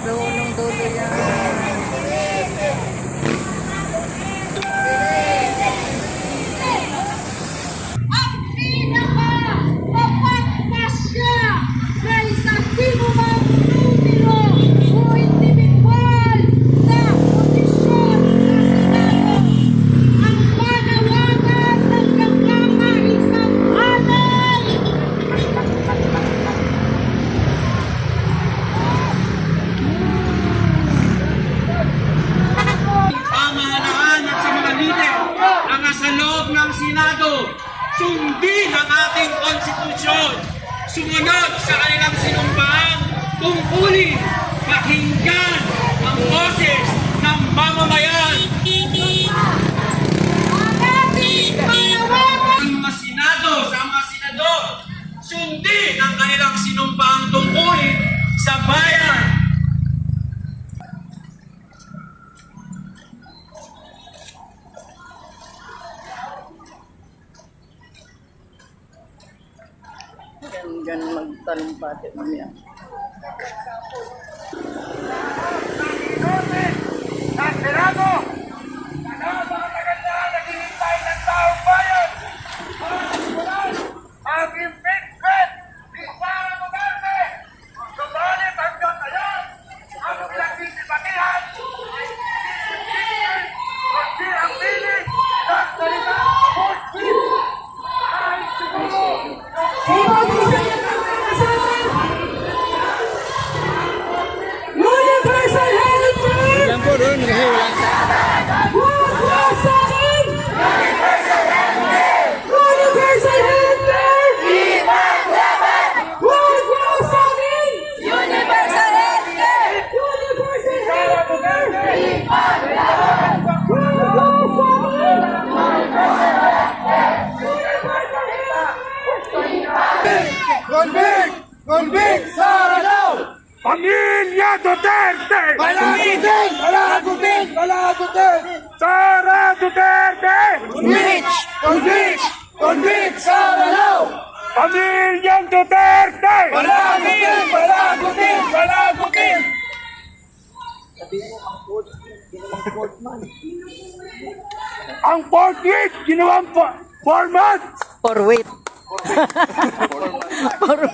Dulong-dulo yan. Ang pinaka-mapagpasya na isa sino mang numero o individual na posisyon na Senado ang panawagan ng pagkakaisang alay. Pamahalaan at sa mga lider na nasa loob ng Senado, sundin ang ating konstitusyon, sumunod sa kanilang sinumpaan, tungkulin, pakinggan ang boses ng mamamayan. Ang mga Senado, sa mga senador, sundin ang kanilang sinumpaang tungkulin sa bayan. Yan magtalumpati mamaya. Ang Senado! Sana mga kagandahan naghihintay ng taong bayan! Ang impeachment ni Sara Duterte! Subalit hanggang ngayon, ang pinagsisipatihan, kundi ang piling ng salita bullshit! Kahit siguro, Ilan po doon? Convict! Sara daw! Pamilya Duterte! Palagutin! Palagutin! Palagutin! Sara Duterte! Convict! Convict! Convict! Sara daw! Pamilyang Duterte! Palagutin! Palagutin! Palagutin! Ang portrait ginawang format! For wait. For